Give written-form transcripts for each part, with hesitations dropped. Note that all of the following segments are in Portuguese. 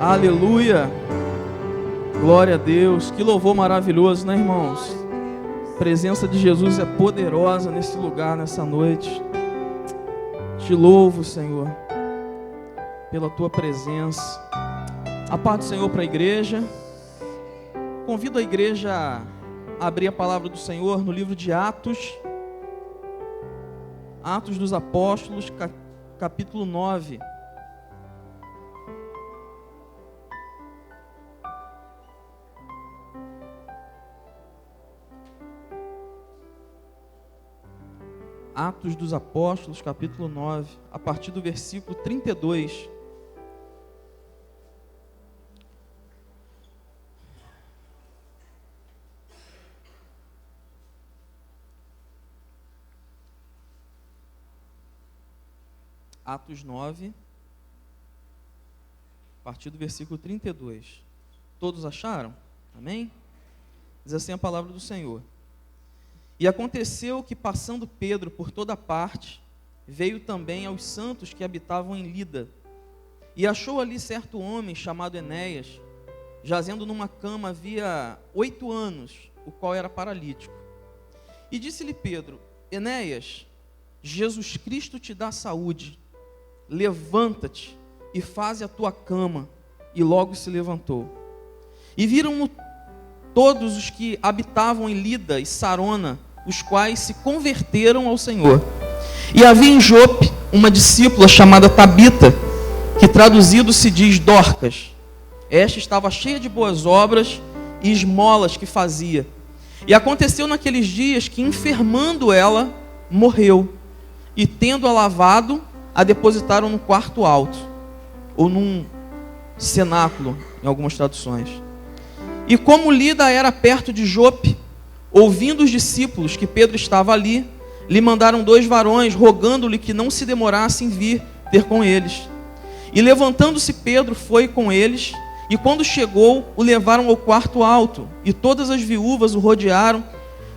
Aleluia, glória a Deus, que louvor maravilhoso, né, irmãos? A presença de Jesus é poderosa nesse lugar, nessa noite. Te louvo, Senhor, pela Tua presença. A paz do Senhor para a igreja. Convido a igreja a abrir a palavra do Senhor no livro de Atos, Atos dos Apóstolos, capítulo 9. Atos dos Apóstolos, capítulo 9, a partir do versículo 32. Atos 9, a partir do versículo 32. Todos acharam? Amém? Diz assim a palavra do Senhor. E aconteceu que, passando Pedro por toda parte, veio também aos santos que habitavam em Lida, e achou ali certo homem chamado Enéas, jazendo numa cama havia 8 anos, o qual era paralítico. E disse-lhe Pedro: Enéas, Jesus Cristo te dá saúde, levanta-te e faze a tua cama. E logo se levantou. E viram-no todos os que habitavam em Lida e Sarona, os quais se converteram ao Senhor. E havia em Jope uma discípula chamada Tabita, que traduzido se diz Dorcas. Esta estava cheia de boas obras e esmolas que fazia. E aconteceu naqueles dias que, enfermando ela, morreu. E tendo-a lavado, a depositaram no quarto alto, ou num cenáculo, em algumas traduções. E como Lida era perto de Jope, ouvindo os discípulos que Pedro estava ali, lhe mandaram 2 varões, rogando-lhe que não se demorasse em vir ter com eles. E levantando-se Pedro foi com eles, e quando chegou, o levaram ao quarto alto, e todas as viúvas o rodearam,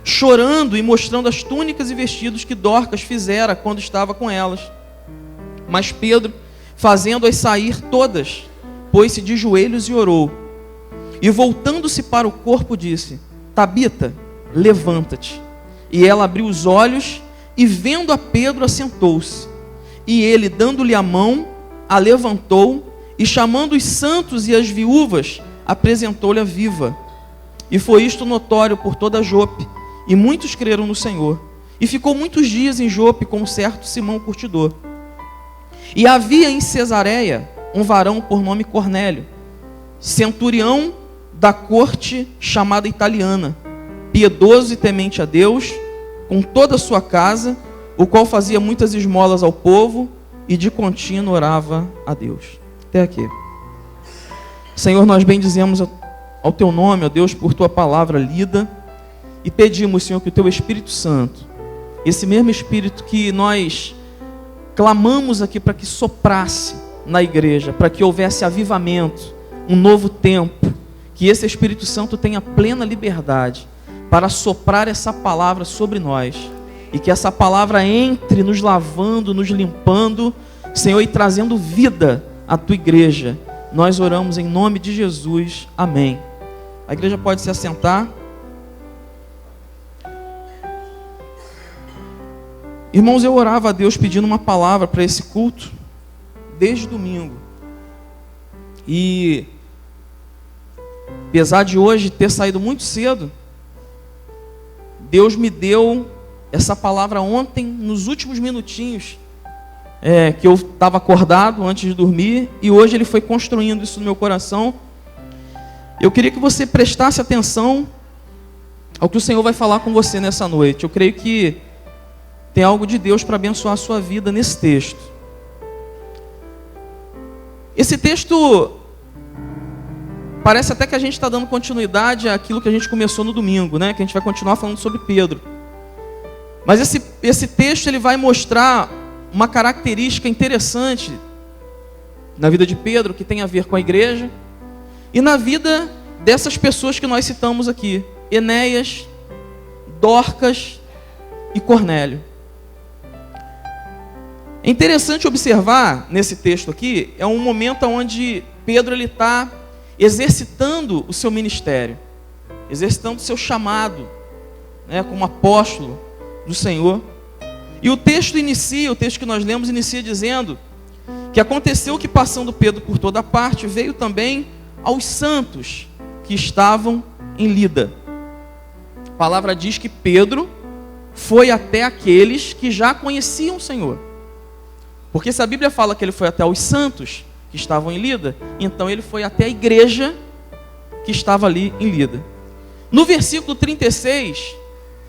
chorando e mostrando as túnicas e vestidos que Dorcas fizera quando estava com elas. Mas Pedro, fazendo-as sair todas, pôs-se de joelhos e orou. E voltando-se para o corpo, disse: Tabita, levanta-te. E ela abriu os olhos, e vendo a Pedro, assentou-se. E ele, dando-lhe a mão, a levantou, e chamando os santos e as viúvas, apresentou-lhe a viva. E foi isto notório por toda Jope, e muitos creram no Senhor. E ficou muitos dias em Jope com um certo Simão curtidor. E havia em Cesareia um varão por nome Cornélio, centurião da corte chamada italiana, piedoso e temente a Deus, com toda a sua casa, o qual fazia muitas esmolas ao povo e de contínuo orava a Deus. Até aqui. Senhor, nós bendizemos ao Teu nome, ó Deus, por Tua palavra lida, e pedimos, Senhor, que o Teu Espírito Santo, esse mesmo Espírito que nós clamamos aqui para que soprasse na igreja, para que houvesse avivamento, um novo tempo, que esse Espírito Santo tenha plena liberdade para soprar essa palavra sobre nós, e que essa palavra entre nos lavando, nos limpando, Senhor, e trazendo vida à Tua igreja. Nós oramos em nome de Jesus, amém. A igreja pode se assentar. Irmãos, eu orava a Deus pedindo uma palavra para esse culto desde domingo. E apesar de hoje ter saído muito cedo, Deus me deu essa palavra ontem, nos últimos minutinhos, que eu estava acordado antes de dormir, e hoje Ele foi construindo isso no meu coração. Eu queria que você prestasse atenção ao que o Senhor vai falar com você nessa noite. Eu creio que tem algo de Deus para abençoar a sua vida nesse texto. Esse texto parece até que a gente está dando continuidade àquilo que a gente começou no domingo, né? Que a gente vai continuar falando sobre Pedro. Mas esse texto ele vai mostrar uma característica interessante na vida de Pedro, que tem a ver com a igreja, e na vida dessas pessoas que nós citamos aqui: Enéas, Dorcas e Cornélio. É interessante observar nesse texto aqui, é um momento onde Pedro ele está exercitando o seu ministério, exercitando o seu chamado, né, como apóstolo do Senhor. E o texto que nós lemos inicia dizendo que aconteceu que, passando Pedro por toda parte, veio também aos santos que estavam em Lida. A palavra diz que Pedro foi até aqueles que já conheciam o Senhor. Porque se a Bíblia fala que ele foi até os santos que estavam em Lida, então ele foi até a igreja que estava ali em Lida. No versículo 36,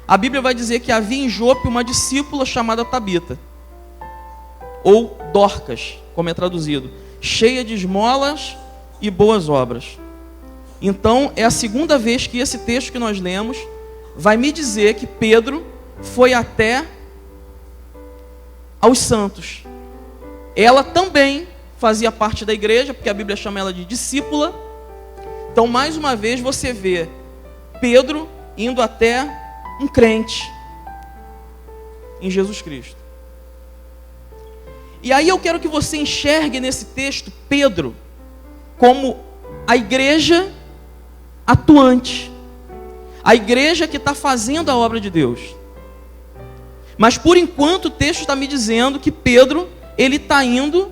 a Bíblia vai dizer que havia em Jope uma discípula chamada Tabita, ou Dorcas, como é traduzido, cheia de esmolas e boas obras. Então, é a segunda vez que esse texto que nós lemos vai me dizer que Pedro foi até aos santos. Ela também fazia parte da igreja, porque a Bíblia chama ela de discípula. Então, mais uma vez, você vê Pedro indo até um crente em Jesus Cristo. E aí eu quero que você enxergue nesse texto Pedro como a igreja atuante, a igreja que está fazendo a obra de Deus. Mas por enquanto o texto está me dizendo que Pedro, ele está indo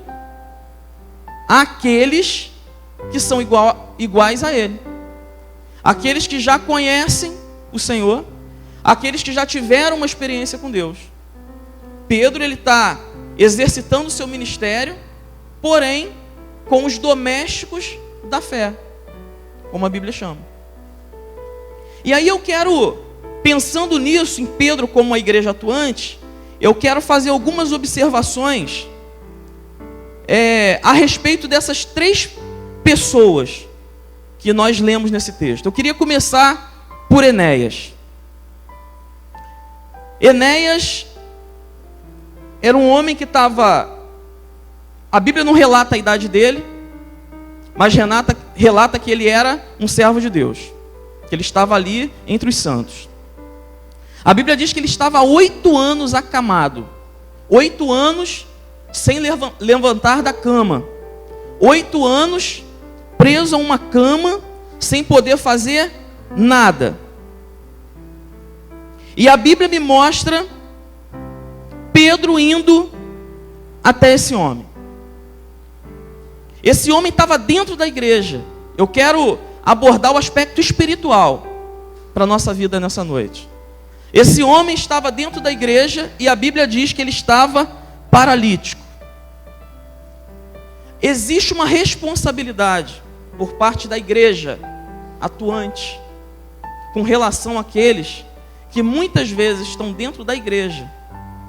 àqueles que são iguais a ele, aqueles que já conhecem o Senhor, aqueles que já tiveram uma experiência com Deus. Pedro, ele está exercitando o seu ministério, porém com os domésticos da fé, como a Bíblia chama. E aí eu quero, pensando nisso, em Pedro como a igreja atuante, eu quero fazer algumas observações a respeito dessas três pessoas que nós lemos nesse texto. Eu queria começar por Enéas. Enéas era um homem que estava... A Bíblia não relata a idade dele, mas relata que ele era um servo de Deus, que ele estava ali entre os santos. A Bíblia diz que ele estava há 8 anos acamado, 8 anos sem levantar da cama, 8 anos preso a uma cama, sem poder fazer nada. E a Bíblia me mostra Pedro indo até esse homem. Esse homem estava dentro da igreja. Eu quero abordar o aspecto espiritual para a nossa vida nessa noite. Esse homem estava dentro da igreja e a Bíblia diz que ele estava paralítico. Existe uma responsabilidade por parte da igreja atuante com relação àqueles que muitas vezes estão dentro da igreja,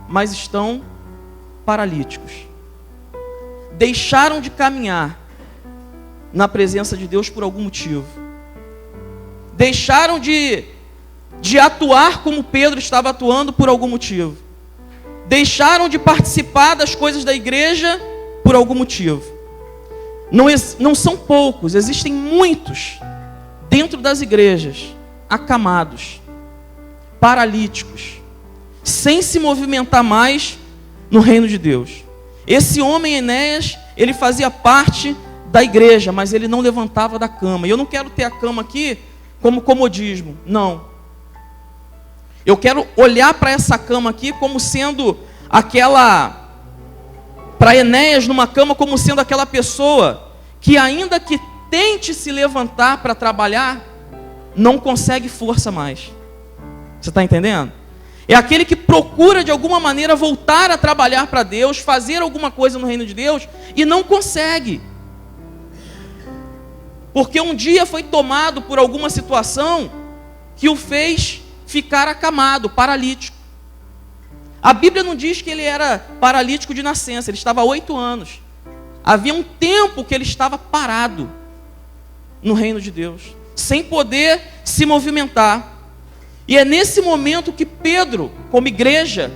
mas estão paralíticos. Deixaram de caminhar na presença de Deus por algum motivo. Deixaram de atuar como Pedro estava atuando por algum motivo. Deixaram de participar das coisas da igreja por algum motivo. Não são poucos, existem muitos dentro das igrejas, acamados, paralíticos, sem se movimentar mais no reino de Deus. Esse homem, Enéas, ele fazia parte da igreja, mas ele não levantava da cama. E eu não quero ter a cama aqui como comodismo, não. Eu quero olhar para essa cama aqui como sendo para Enéas numa cama como sendo aquela pessoa que ainda que tente se levantar para trabalhar, não consegue força mais. Você está entendendo? É aquele que procura de alguma maneira voltar a trabalhar para Deus, fazer alguma coisa no reino de Deus e não consegue. Porque um dia foi tomado por alguma situação que o fez ficar acamado, paralítico. A Bíblia não diz que ele era paralítico de nascença, ele estava há 8 anos. Havia um tempo que ele estava parado no reino de Deus, sem poder se movimentar. E é nesse momento que Pedro, como igreja,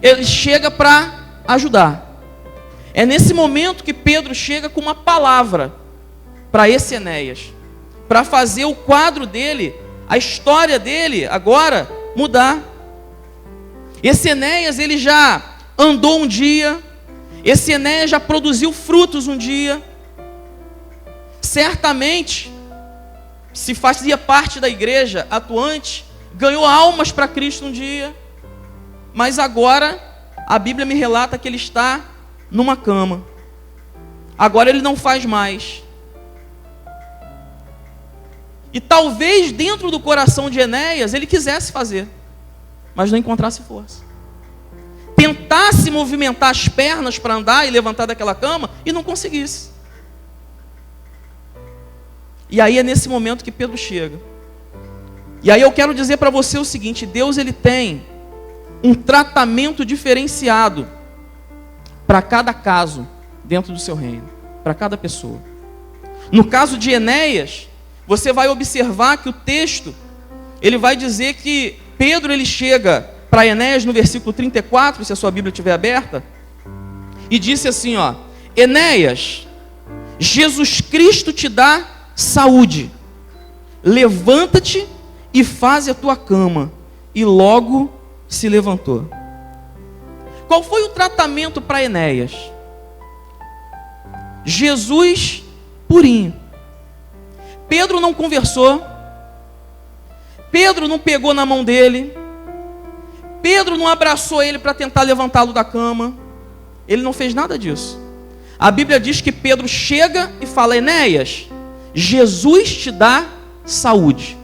ele chega para ajudar. É nesse momento que Pedro chega com uma palavra para esse Enéas, para fazer o quadro dele, a história dele agora mudar. Esse Enéas, ele já andou um dia, esse Enéas já produziu frutos um dia, certamente se fazia parte da igreja atuante, ganhou almas para Cristo um dia, mas agora a Bíblia me relata que ele está numa cama. Agora ele não faz mais. E talvez dentro do coração de Enéas ele quisesse fazer, mas não encontrasse força. Tentasse movimentar as pernas para andar e levantar daquela cama e não conseguisse. E aí é nesse momento que Pedro chega. E aí eu quero dizer para você o seguinte: Deus, ele tem um tratamento diferenciado para cada caso dentro do seu reino, para cada pessoa. No caso de Enéas, você vai observar que o texto, ele vai dizer que Pedro, ele chega para Enéas no versículo 34, se a sua Bíblia estiver aberta, e disse assim, ó: Enéas, Jesus Cristo te dá saúde, levanta-te e faze a tua cama. E logo se levantou. Qual foi o tratamento para Enéas? Jesus purinho. Pedro não conversou, Pedro não pegou na mão dele, Pedro não abraçou ele para tentar levantá-lo da cama, ele não fez nada disso. A Bíblia diz que Pedro chega e fala: Enéas, Jesus te dá saúde.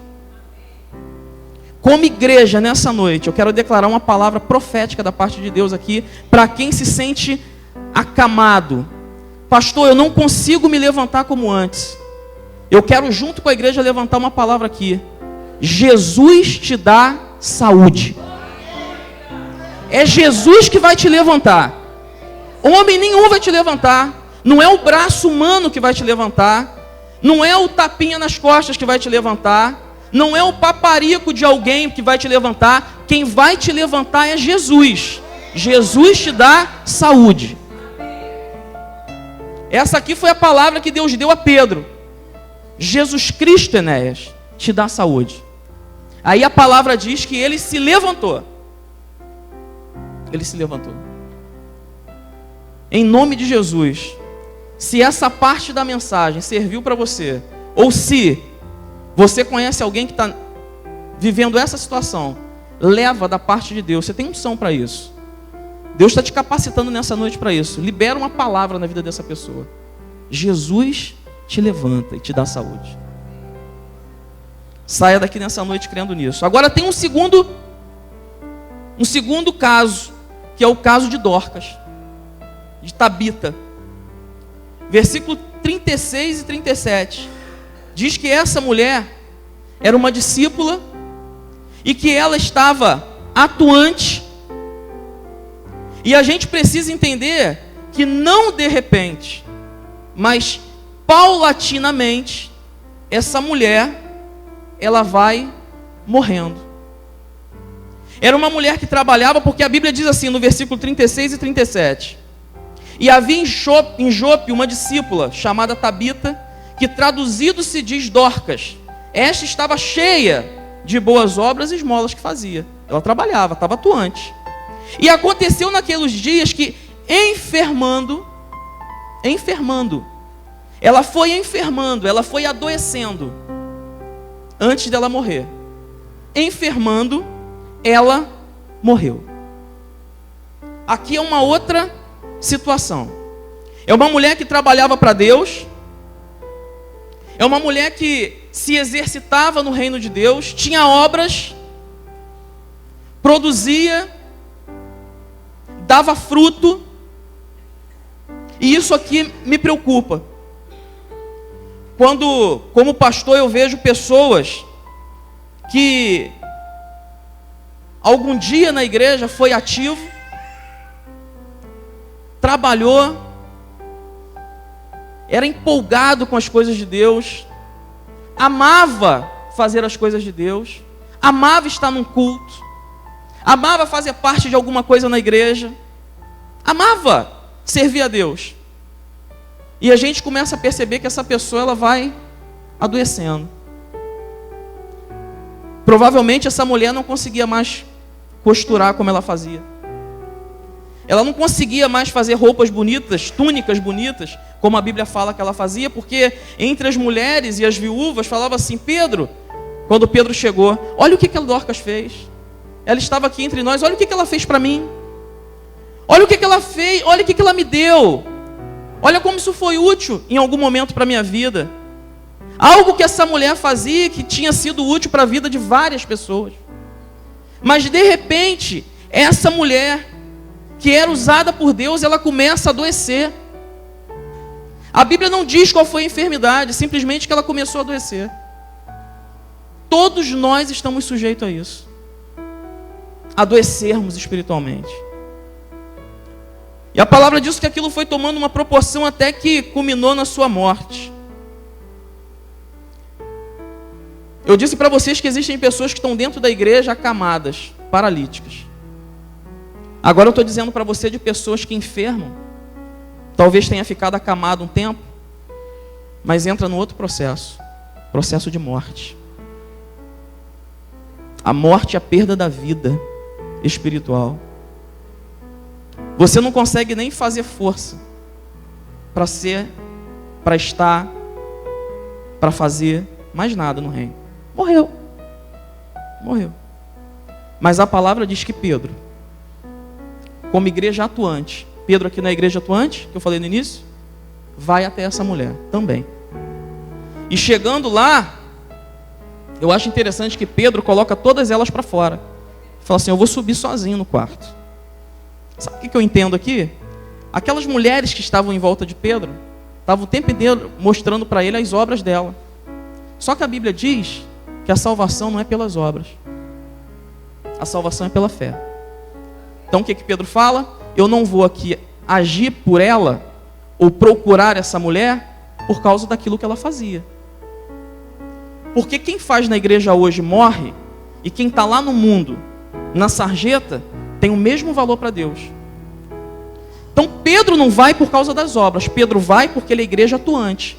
Como igreja, nessa noite, eu quero declarar uma palavra profética da parte de Deus aqui, para quem se sente acamado. Pastor, eu não consigo me levantar como antes. Eu quero, junto com a igreja, levantar uma palavra aqui. Jesus te dá saúde. É Jesus que vai te levantar. Homem nenhum vai te levantar. Não é o braço humano que vai te levantar. Não é o tapinha nas costas que vai te levantar. Não é o paparico de alguém que vai te levantar. Quem vai te levantar é Jesus. Jesus te dá saúde. Essa aqui foi a palavra que Deus deu a Pedro. Jesus Cristo, Enéas, te dá saúde. Aí a palavra diz que ele se levantou. Ele se levantou. Em nome de Jesus, se essa parte da mensagem serviu para você, ou se você conhece alguém que está vivendo essa situação, leva da parte de Deus. Você tem unção para isso. Deus está te capacitando nessa noite para isso. Libera uma palavra na vida dessa pessoa. Jesus te levanta e te dá saúde. Saia daqui nessa noite crendo nisso. Agora tem um segundo caso, que é o caso de Dorcas, de Tabita. Versículo 36 e 37. Diz que essa mulher era uma discípula e que ela estava atuante. E a gente precisa entender que não de repente, mas paulatinamente, essa mulher, ela vai morrendo. Era uma mulher que trabalhava, porque a Bíblia diz assim no versículo 36 e 37. E havia em Jope uma discípula chamada Tabita, que traduzido se diz Dorcas. Esta estava cheia de boas obras e esmolas que fazia. Ela trabalhava, estava atuante. E aconteceu naqueles dias que enfermando, ela foi adoecendo antes dela morrer. Enfermando, ela morreu. Aqui é uma outra situação. É uma mulher que trabalhava para Deus. É uma mulher que se exercitava no reino de Deus, tinha obras, produzia, dava fruto. E isso aqui me preocupa. Quando, como pastor, eu vejo pessoas que algum dia na igreja foi ativo, trabalhou, era empolgado com as coisas de Deus, amava fazer as coisas de Deus, amava estar num culto, amava fazer parte de alguma coisa na igreja, amava servir a Deus. E a gente começa a perceber que essa pessoa ela vai adoecendo. Provavelmente essa mulher não conseguia mais costurar como ela fazia. Ela não conseguia mais fazer roupas bonitas, túnicas bonitas, como a Bíblia fala que ela fazia, porque entre as mulheres e as viúvas falava assim: Pedro, quando Pedro chegou, olha o que a Dorcas fez. Ela estava aqui entre nós, olha o que ela fez para mim. Olha o que ela fez, olha o que ela me deu. Olha como isso foi útil em algum momento para a minha vida. Algo que essa mulher fazia que tinha sido útil para a vida de várias pessoas. Mas de repente, essa mulher que era usada por Deus, ela começa a adoecer. A Bíblia não diz qual foi a enfermidade, simplesmente que ela começou a adoecer. Todos nós estamos sujeitos a isso. Adoecermos espiritualmente. E a palavra diz que aquilo foi tomando uma proporção até que culminou na sua morte. Eu disse para vocês que existem pessoas que estão dentro da igreja acamadas, paralíticas. Agora eu estou dizendo para você de pessoas que enfermam. Talvez tenha ficado acamado um tempo, mas entra no outro processo. Processo de morte. A morte é a perda da vida espiritual. Você não consegue nem fazer força para ser, para estar, para fazer mais nada no reino. Morreu. Morreu. Mas a palavra diz que Pedro, como igreja atuante, Pedro aqui na igreja atuante, que eu falei no início, vai até essa mulher também. E chegando lá, eu acho interessante que Pedro coloca todas elas para fora. Fala assim: eu vou subir sozinho no quarto. Sabe o que eu entendo aqui? Aquelas mulheres que estavam em volta de Pedro, estavam o tempo inteiro mostrando para ele as obras dela. Só que a Bíblia diz que a salvação não é pelas obras. A salvação é pela fé. Então o que Pedro fala? Eu não vou aqui agir por ela, ou procurar essa mulher, por causa daquilo que ela fazia. Porque quem faz na igreja hoje morre, e quem está lá no mundo, na sarjeta, tem o mesmo valor para Deus. Então Pedro não vai por causa das obras. Pedro vai porque ele é igreja atuante.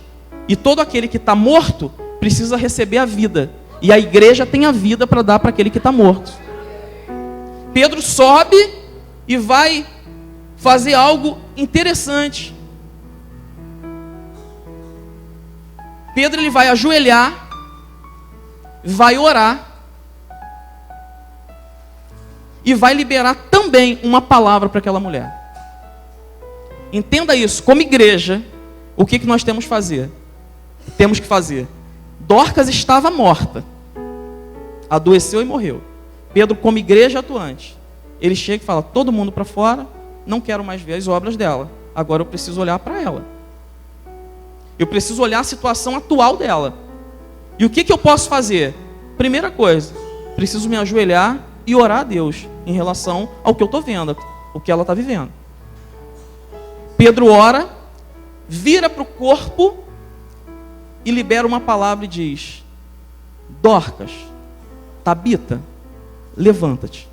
E todo aquele que está morto precisa receber a vida. E a igreja tem a vida para dar para aquele que está morto. Pedro sobe e vai fazer algo interessante. Pedro ele vai ajoelhar, vai orar e vai liberar também uma palavra para aquela mulher. Entenda isso, como igreja, o que nós temos que fazer? Temos que fazer. Dorcas estava morta, adoeceu e morreu. Pedro, como igreja atuante, ele chega e fala: todo mundo para fora, não quero mais ver as obras dela, agora eu preciso olhar para ela. Eu preciso olhar a situação atual dela. E o que eu posso fazer? Primeira coisa, preciso me ajoelhar e orar a Deus em relação ao que eu estou vendo, o que ela está vivendo. Pedro ora, vira para o corpo e libera uma palavra e diz: Dorcas, Tabita, levanta-te.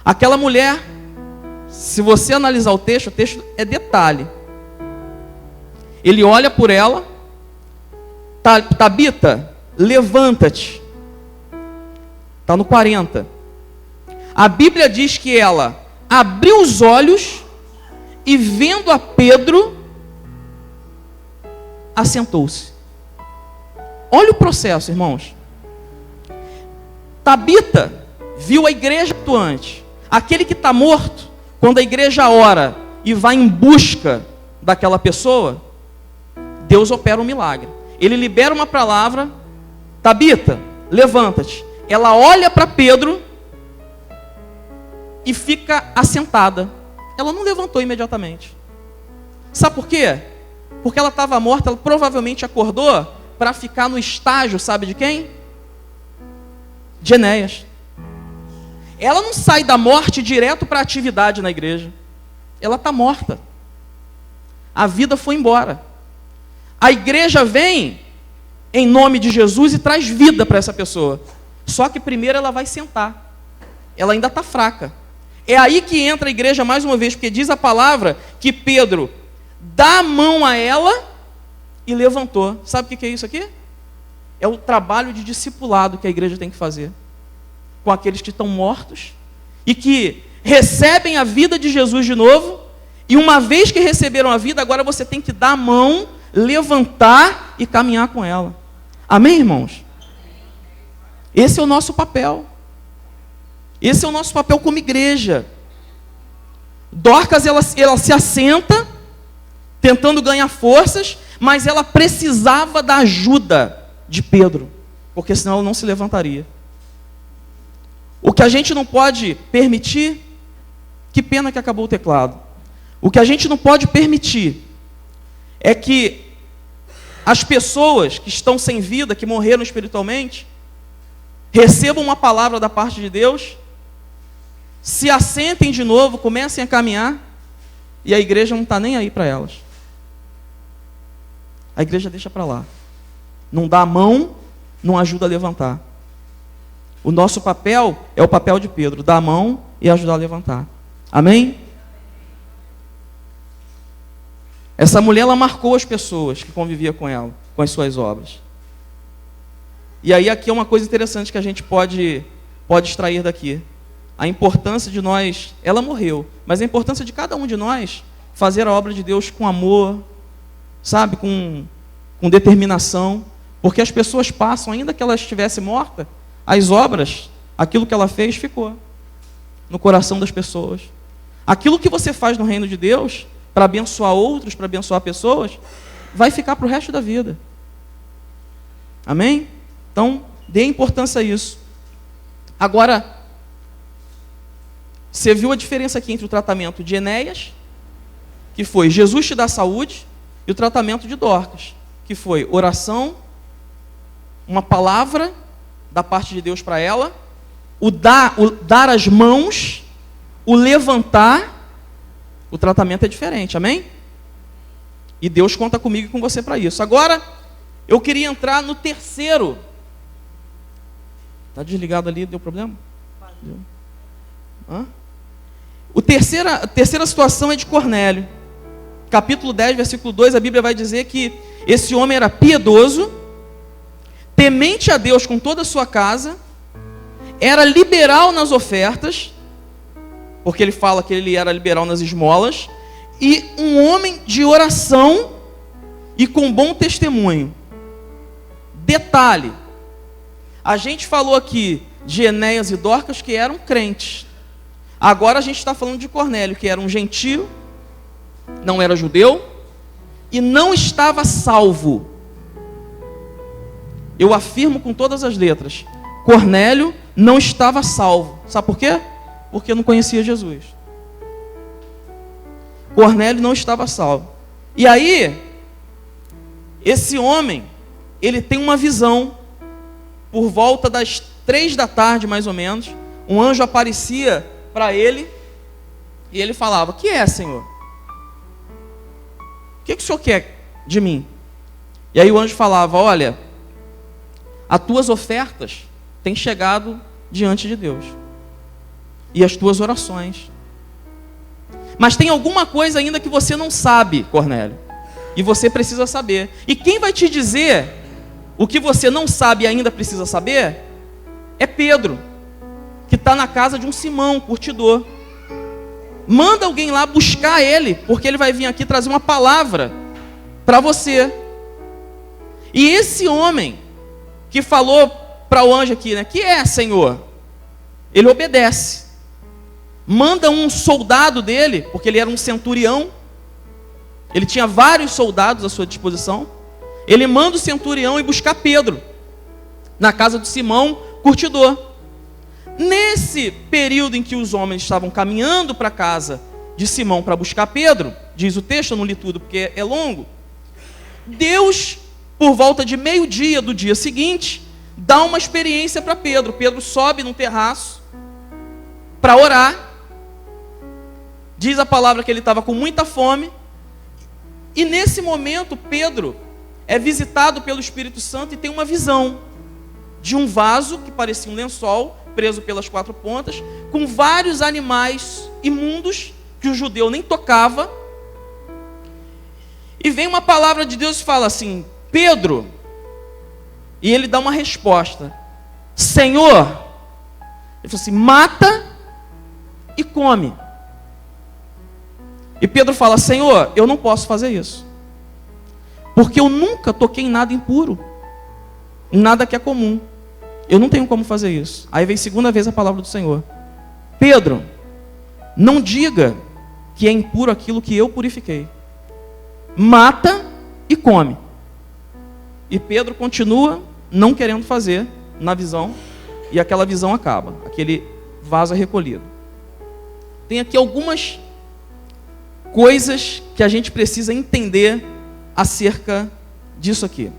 Aquela mulher, se você analisar o texto é detalhe. Ele olha por ela: Tabita, levanta-te. Está no 40. A Bíblia diz que ela abriu os olhos e, vendo a Pedro, assentou-se. Olha o processo, irmãos. Tabita viu a igreja atuante. Aquele que está morto, quando a igreja ora e vai em busca daquela pessoa, Deus opera um milagre. Ele libera uma palavra: Tabita, levanta-te. Ela olha para Pedro e fica assentada. Ela não levantou imediatamente. Sabe por quê? Porque ela estava morta. Ela provavelmente acordou para ficar no estágio, sabe de quem? De Enéas. Ela não sai da morte direto para a atividade na igreja. Ela está morta. A vida foi embora. A igreja vem em nome de Jesus e traz vida para essa pessoa. Só que primeiro ela vai sentar. Ela ainda está fraca. É aí que entra a igreja mais uma vez, porque diz a palavra que Pedro dá a mão a ela e levantou. Sabe o que é isso aqui? É o trabalho de discipulado que a igreja tem que fazer com aqueles que estão mortos e que recebem a vida de Jesus de novo, e uma vez que receberam a vida, agora você tem que dar a mão, levantar e caminhar com ela. Amém, irmãos? Esse é o nosso papel. Esse é o nosso papel como igreja. Dorcas, ela se assenta, tentando ganhar forças, mas ela precisava da ajuda de Pedro, porque senão ela não se levantaria. O que a gente não pode permitir, que pena que acabou o teclado. O que a gente não pode permitir é que as pessoas que estão sem vida, que morreram espiritualmente, recebam uma palavra da parte de Deus, se assentem de novo, comecem a caminhar, e a igreja não está nem aí para elas. A igreja deixa para lá. Não dá a mão, não ajuda a levantar. O nosso papel é o papel de Pedro, dar a mão e ajudar a levantar. Amém? Essa mulher, ela marcou as pessoas que conviviam com ela, com as suas obras. E aí aqui é uma coisa interessante que a gente pode extrair daqui. A importância de nós, ela morreu, mas a importância de cada um de nós fazer a obra de Deus com amor, sabe, com determinação, porque as pessoas passam, ainda que ela estivesse morta, as obras, aquilo que ela fez ficou no coração das pessoas. Aquilo que você faz no reino de Deus, para abençoar outros, para abençoar pessoas, vai ficar para o resto da vida. Amém? Então, dê importância a isso. Agora, você viu a diferença aqui entre o tratamento de Enéas, que foi Jesus te dá saúde, e o tratamento de Dorcas, que foi oração, uma palavra da parte de Deus para ela, o dar as mãos, o levantar. O tratamento é diferente, amém? E Deus conta comigo e com você para isso. Agora, eu queria entrar no terceiro. Está desligado ali, deu problema? Deu. Hã? A terceira situação é de Cornélio. Capítulo 10, versículo 2, a Bíblia vai dizer que esse homem era piedoso, temente a Deus com toda a sua casa, era liberal nas ofertas, porque ele fala que ele era liberal nas esmolas, e um homem de oração e com bom testemunho. Detalhe, a gente falou aqui de Enéas e Dorcas que eram crentes. Agora a gente está falando de Cornélio, que era um gentio, não era judeu, e não estava salvo. Eu afirmo com todas as letras, Cornélio não estava salvo. Sabe por quê? Porque não conhecia Jesus. Cornélio não estava salvo. E aí, esse homem, ele tem uma visão, por volta das 3 da tarde, mais ou menos, um anjo aparecia para ele, e ele falava, o que é, Senhor? O que o Senhor quer de mim? E aí o anjo falava, olha, as tuas ofertas têm chegado diante de Deus, e as tuas orações. Mas tem alguma coisa ainda que você não sabe, Cornélio, e você precisa saber. E quem vai te dizer o que você não sabe e ainda precisa saber é Pedro, que está na casa de um Simão, curtidor. Manda alguém lá buscar ele, porque ele vai vir aqui trazer uma palavra para você. E esse homem que falou para o anjo aqui, né, que é, Senhor? Ele obedece. Manda um soldado dele, porque ele era um centurião, ele tinha vários soldados à sua disposição. Ele manda o centurião ir buscar Pedro na casa de Simão, curtidor. Nesse período em que os homens estavam caminhando para a casa de Simão para buscar Pedro, diz o texto, eu não li tudo porque é longo, Deus, por volta de meio-dia do dia seguinte, dá uma experiência para Pedro. Pedro sobe num terraço para orar. Diz a palavra que ele estava com muita fome. E nesse momento, Pedro é visitado pelo Espírito Santo e tem uma visão de um vaso que parecia um lençol, preso pelas 4 pontas, com vários animais imundos que o judeu nem tocava. E vem uma palavra de Deus e fala assim, Pedro, e ele dá uma resposta, Senhor, ele falou assim, mata e come. E Pedro fala: Senhor, eu não posso fazer isso, porque eu nunca toquei em nada impuro, em nada que é comum. Eu não tenho como fazer isso. Aí vem segunda vez a palavra do Senhor: Pedro, não diga que é impuro aquilo que eu purifiquei. Mata e come. E Pedro continua não querendo fazer na visão, e aquela visão acaba, aquele vaso é recolhido. Tem aqui algumas coisas que a gente precisa entender acerca disso aqui.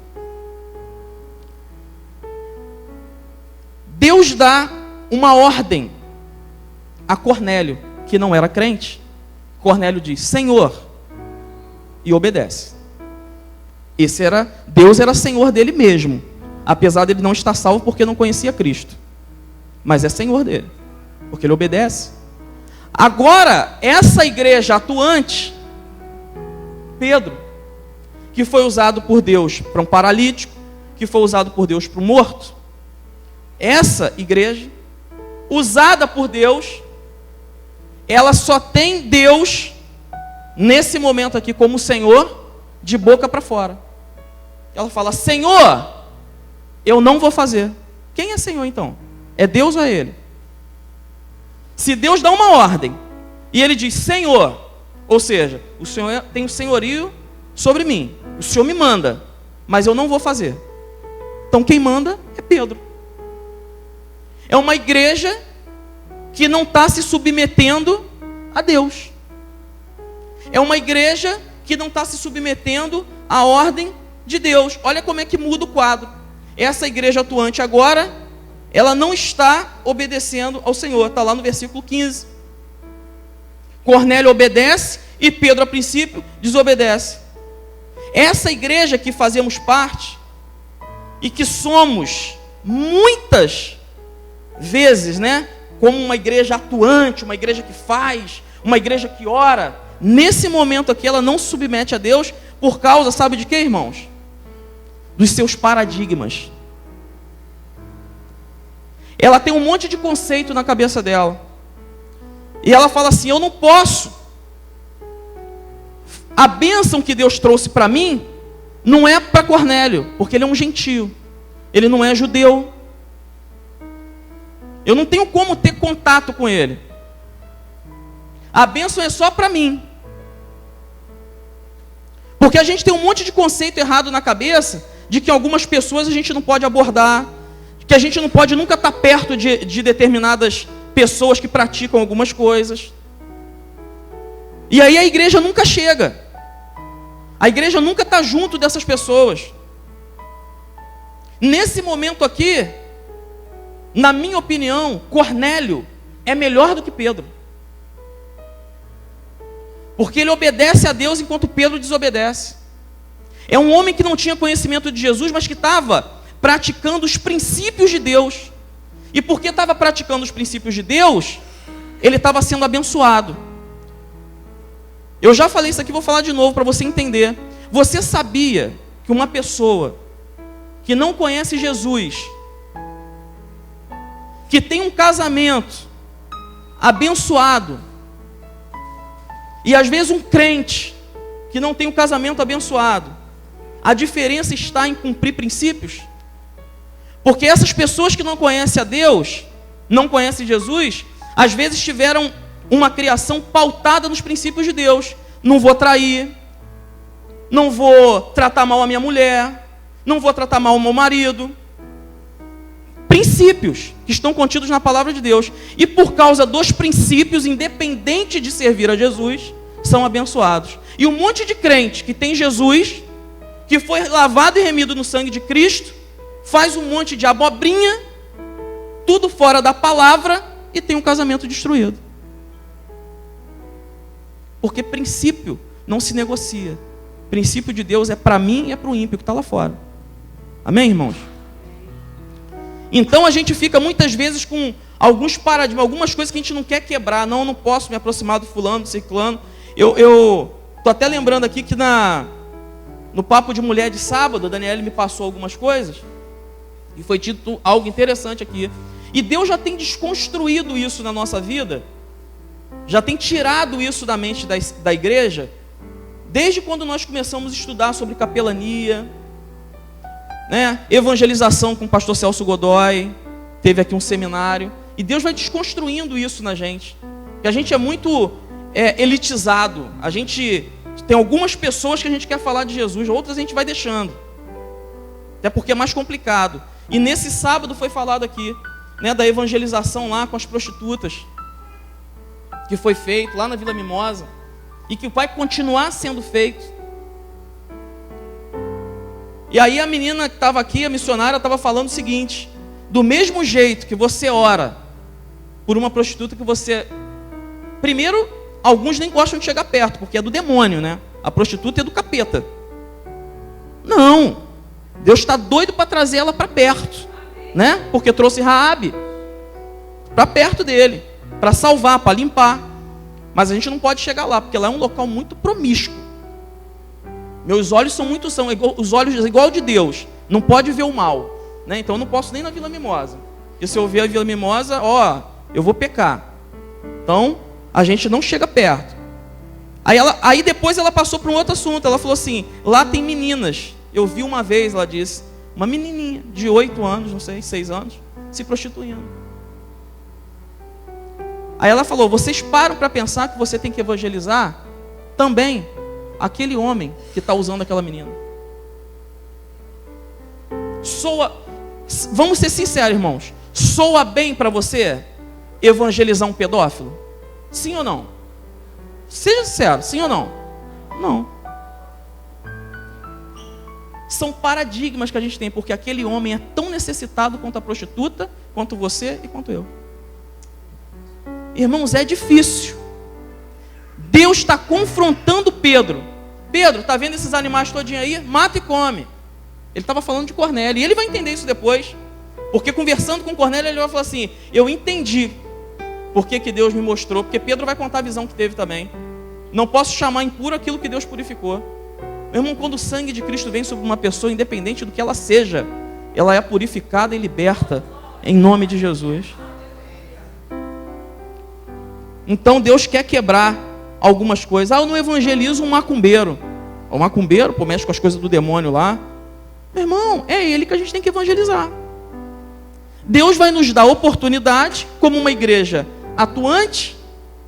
Deus dá uma ordem a Cornélio, que não era crente. Cornélio diz: Senhor, e obedece. Deus era Senhor dele mesmo, apesar dele não estar salvo porque não conhecia Cristo, mas é Senhor dele, porque ele obedece. Agora, essa igreja atuante, Pedro, que foi usado por Deus para um paralítico, que foi usado por Deus para um morto, essa igreja, usada por Deus, ela só tem Deus, nesse momento aqui, como Senhor, de boca para fora. Ela fala: Senhor, eu não vou fazer. Quem é Senhor então? É Deus ou é Ele? Se Deus dá uma ordem, e Ele diz Senhor, ou seja, o Senhor tem o senhorio sobre mim, o Senhor me manda, mas eu não vou fazer. Então quem manda é Pedro. É uma igreja que não está se submetendo a Deus. É uma igreja que não está se submetendo à ordem de Deus. Olha como é que muda o quadro. Essa igreja atuante agora, ela não está obedecendo ao Senhor. Está lá no versículo 15. Cornélio obedece e Pedro, a princípio, desobedece. Essa igreja que fazemos parte e que somos muitas vezes, né, como uma igreja atuante, uma igreja que faz, uma igreja que ora, nesse momento aqui ela não se submete a Deus por causa, sabe de quê, irmãos? Dos seus paradigmas. Ela tem um monte de conceito na cabeça dela. E ela fala assim: eu não posso. A bênção que Deus trouxe para mim não é para Cornélio, porque ele é um gentio. Ele não é judeu. Eu não tenho como ter contato com ele. A bênção é só para mim. Porque a gente tem um monte de conceito errado na cabeça de que algumas pessoas a gente não pode abordar, que a gente não pode nunca estar perto de determinadas pessoas que praticam algumas coisas. E aí a igreja nunca chega. A igreja nunca está junto dessas pessoas. Nesse momento aqui, na minha opinião, Cornélio é melhor do que Pedro. Porque ele obedece a Deus enquanto Pedro desobedece. É um homem que não tinha conhecimento de Jesus, mas que estava praticando os princípios de Deus. E porque estava praticando os princípios de Deus, ele estava sendo abençoado. Eu já falei isso aqui, vou falar de novo para você entender. Você sabia que uma pessoa que não conhece Jesus, que tem um casamento abençoado, e às vezes um crente que não tem um casamento abençoado, a diferença está em cumprir princípios? Porque essas pessoas que não conhecem a Deus, não conhecem Jesus, às vezes tiveram uma criação pautada nos princípios de Deus. Não vou trair, não vou tratar mal a minha mulher, não vou tratar mal o meu marido. Princípios que estão contidos na palavra de Deus. E por causa dos princípios, independente de servir a Jesus, são abençoados. E um monte de crente que tem Jesus, que foi lavado e remido no sangue de Cristo, faz um monte de abobrinha, tudo fora da palavra, e tem um casamento destruído. Porque princípio não se negocia. Princípio de Deus é para mim e é para o ímpio que está lá fora. Amém, irmãos? Então a gente fica muitas vezes com alguns paradigmas, algumas coisas que a gente não quer quebrar. Não posso me aproximar do fulano, do ciclano. Eu estou até lembrando aqui que no papo de mulher de sábado, a Daniela me passou algumas coisas, e foi dito algo interessante aqui. E Deus já tem desconstruído isso na nossa vida, já tem tirado isso da mente da igreja, desde quando nós começamos a estudar sobre capelania, né? Evangelização com o pastor Celso Godoy, teve aqui um seminário, e Deus vai desconstruindo isso na gente, que a gente é muito elitizado, a gente tem algumas pessoas que a gente quer falar de Jesus, outras a gente vai deixando, até porque é mais complicado. E nesse sábado foi falado aqui, né, da evangelização lá com as prostitutas, que foi feito lá na Vila Mimosa, e que vai continuar sendo feito. E aí a menina que estava aqui, a missionária, estava falando o seguinte: do mesmo jeito que você ora por uma prostituta que você... Primeiro, alguns nem gostam de chegar perto, porque é do demônio, né? A prostituta é do capeta. Não, Deus está doido para trazer ela para perto, né? Porque trouxe Raabe para perto dele, para salvar, para limpar. Mas a gente não pode chegar lá, porque lá é um local muito promíscuo. Meus olhos são muito os olhos igual de Deus, não pode ver o mal, né? Então eu não posso nem na Vila Mimosa, porque se eu ver a Vila Mimosa, eu vou pecar. Então a gente não chega perto. Aí depois ela passou para um outro assunto. Ela falou assim: lá tem meninas. Eu vi uma vez, ela disse, uma menininha de 8 anos, não sei, 6 anos, se prostituindo. Aí ela falou: vocês param para pensar que você tem que evangelizar também aquele homem que está usando aquela menina. Vamos ser sinceros, irmãos, soa bem para você evangelizar um pedófilo? Sim ou não? Seja sincero, sim ou não? Não. São paradigmas que a gente tem, porque aquele homem é tão necessitado quanto a prostituta, quanto você e quanto eu. Irmãos, é difícil. Deus está confrontando Pedro. Pedro, está vendo esses animais todinho aí? Mata e come. Ele estava falando de Cornélio, e ele vai entender isso depois, porque conversando com Cornélio, ele vai falar assim: eu entendi por que Deus me mostrou, porque Pedro vai contar a visão que teve também. Não posso chamar impuro aquilo que Deus purificou. Meu irmão, quando o sangue de Cristo vem sobre uma pessoa, independente do que ela seja, ela é purificada e liberta, em nome de Jesus. Então Deus quer quebrar algumas coisas. Eu não evangelizo um macumbeiro. O macumbeiro, mexe com as coisas do demônio lá. Meu irmão, é ele que a gente tem que evangelizar. Deus vai nos dar oportunidade, como uma igreja atuante,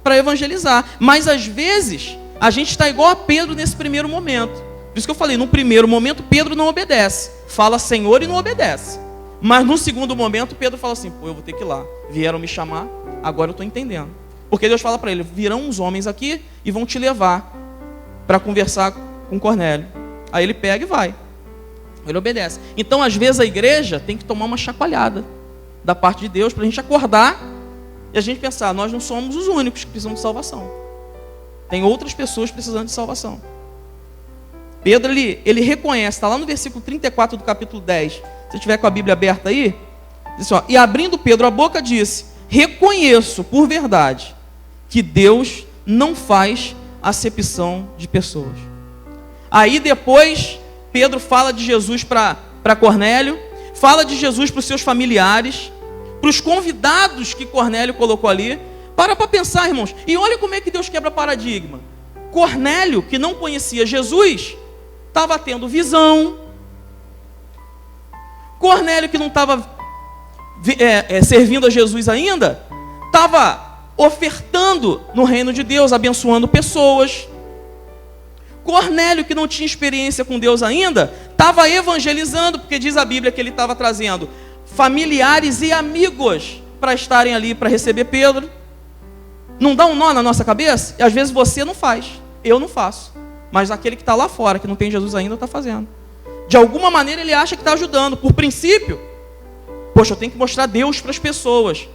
para evangelizar. Mas às vezes, a gente está igual a Pedro nesse primeiro momento. Por isso que eu falei, no primeiro momento, Pedro não obedece. Fala Senhor e não obedece. Mas no segundo momento, Pedro fala assim: eu vou ter que ir lá. Vieram me chamar, agora eu estou entendendo. Porque Deus fala para ele: virão uns homens aqui e vão te levar para conversar com Cornélio. Aí ele pega e vai. Ele obedece. Então, às vezes, a igreja tem que tomar uma chacoalhada da parte de Deus, para a gente acordar e a gente pensar: nós não somos os únicos que precisam de salvação. Tem outras pessoas precisando de salvação. Pedro, ele reconhece, está lá no versículo 34 do capítulo 10. Se você tiver com a Bíblia aberta aí, diz assim, e abrindo Pedro a boca, disse: reconheço por verdade que Deus não faz acepção de pessoas. Aí depois Pedro fala de Jesus para Cornélio, fala de Jesus para os seus familiares, para os convidados que Cornélio colocou ali. Para pensar, irmãos, e olha como é que Deus quebra paradigma. Cornélio, que não conhecia Jesus, estava tendo visão. Cornélio, que não estava servindo a Jesus ainda, estava ofertando no reino de Deus, abençoando pessoas. Cornélio, que não tinha experiência com Deus ainda, estava evangelizando, porque diz a Bíblia que ele estava trazendo familiares e amigos para estarem ali para receber Pedro. Não dá um nó na nossa cabeça? E às vezes você não faz, eu não faço, mas aquele que está lá fora, que não tem Jesus ainda, está fazendo. De alguma maneira ele acha que está ajudando. Por princípio, poxa, eu tenho que mostrar Deus para as pessoas.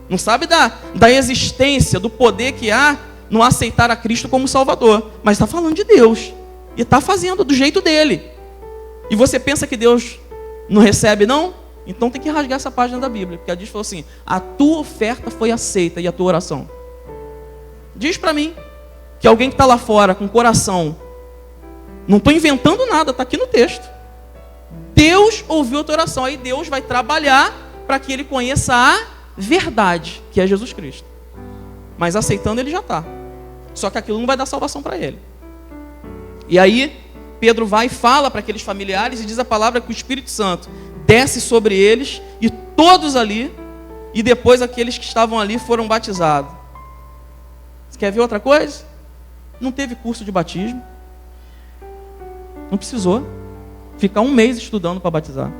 Não sabe da existência, do poder que há no aceitar a Cristo como Salvador, mas está falando de Deus e está fazendo do jeito dele. E você pensa que Deus não recebe, não? Então tem que rasgar essa página da Bíblia, porque a Deus falou assim: a tua oferta foi aceita e a tua oração. Diz para mim que alguém que está lá fora com coração, não estou inventando nada, está aqui no texto. Deus ouviu a tua oração, aí Deus vai trabalhar para que ele conheça a verdade, que é Jesus Cristo. mas aceitando ele já está. Só que aquilo não vai dar salvação para ele. E aí, Pedro vai e fala para aqueles familiares e diz a palavra que o Espírito Santo desce sobre eles e todos ali, e depois aqueles que estavam ali foram batizados. Você quer ver outra coisa? Não teve curso de batismo. Não precisou ficar um mês estudando para batizar.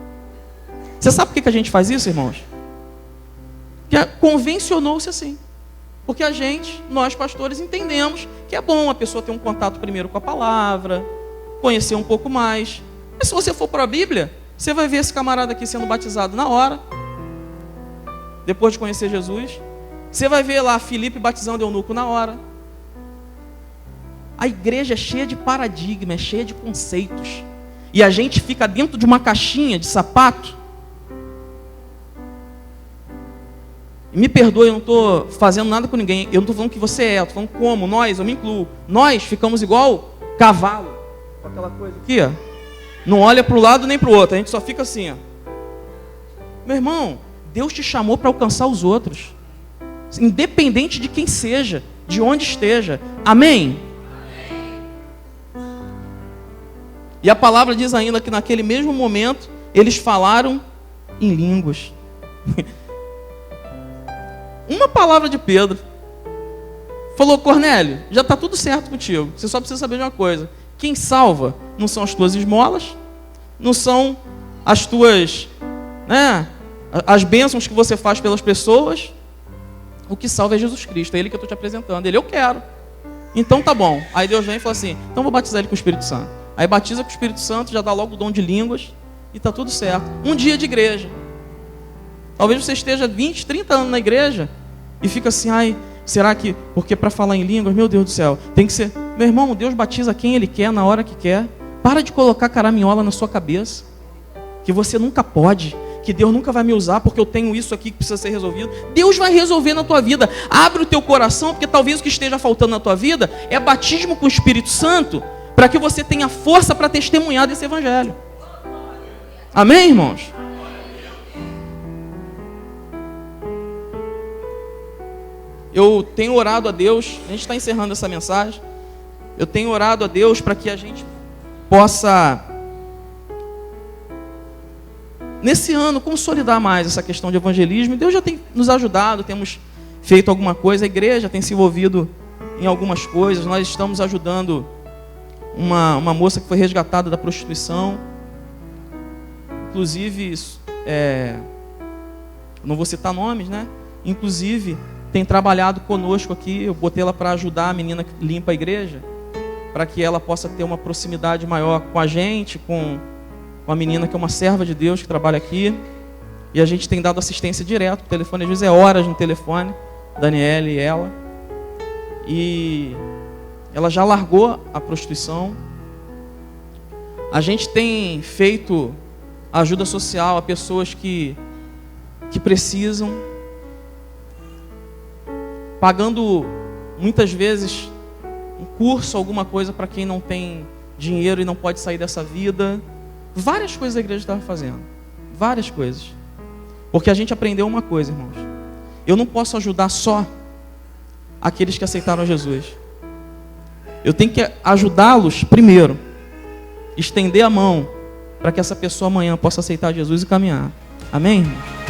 Você sabe por que a gente faz isso, irmãos? Porque convencionou-se assim. Porque nós pastores, entendemos que é bom a pessoa ter um contato primeiro com a palavra, conhecer um pouco mais. Mas se você for para a Bíblia, você vai ver esse camarada aqui sendo batizado na hora, depois de conhecer Jesus. Você vai ver lá Filipe batizando eunuco na hora. A igreja é cheia de paradigmas, é cheia de conceitos. E a gente fica dentro de uma caixinha de sapato. E me perdoe, eu não estou fazendo nada com ninguém. Eu não estou falando que você é, eu estou falando como, nós, eu me incluo. Nós ficamos igual cavalo, com aquela coisa aqui, ó. Não olha para o lado nem para o outro, a gente só fica assim, ó. Meu irmão, Deus te chamou para alcançar os outros. Independente de quem seja, de onde esteja. Amém? E a palavra diz ainda que naquele mesmo momento, eles falaram em línguas. Uma palavra de Pedro. Falou: Cornélio, já está tudo certo contigo. Você só precisa saber de uma coisa. Quem salva não são as tuas esmolas, não são as tuas, as bênçãos que você faz pelas pessoas. O que salva é Jesus Cristo. É Ele que eu estou te apresentando. Ele, eu quero. Então tá bom. Aí Deus vem e fala assim: então vou batizar ele com o Espírito Santo. Aí batiza com o Espírito Santo, já dá logo o dom de línguas e está tudo certo. Um dia de igreja. Talvez você esteja 20, 30 anos na igreja e fica assim: ai, será que... Porque para falar em línguas, meu Deus do céu, tem que ser... Meu irmão, Deus batiza quem Ele quer, na hora que quer. Para de colocar caraminhola na sua cabeça. Que você nunca pode. Que Deus nunca vai me usar porque eu tenho isso aqui que precisa ser resolvido. Deus vai resolver na tua vida. Abre o teu coração, porque talvez o que esteja faltando na tua vida é batismo com o Espírito Santo, para que você tenha força para testemunhar desse evangelho. Amém, irmãos? Eu tenho orado a Deus, a gente está encerrando essa mensagem. Eu tenho orado a Deus para que a gente possa, nesse ano, consolidar mais essa questão de evangelismo. Deus já tem nos ajudado, temos feito alguma coisa, a igreja tem se envolvido em algumas coisas. Nós estamos ajudando uma moça que foi resgatada da prostituição. Inclusive, não vou citar nomes, né? Inclusive, tem trabalhado conosco aqui. Eu botei ela para ajudar a menina que limpa a igreja, para que ela possa ter uma proximidade maior com a gente, com a menina que é uma serva de Deus que trabalha aqui. E a gente tem dado assistência direto. O telefone às vezes é horas no telefone, Daniela e ela. E ela já largou a prostituição. A gente tem feito ajuda social a pessoas que precisam, pagando muitas vezes um curso, alguma coisa para quem não tem dinheiro e não pode sair dessa vida. Várias coisas a igreja estava fazendo. Várias coisas. Porque a gente aprendeu uma coisa, irmãos. Eu não posso ajudar só aqueles que aceitaram Jesus. Eu tenho que ajudá-los primeiro. Estender a mão para que essa pessoa amanhã possa aceitar Jesus e caminhar. Amém, irmãos?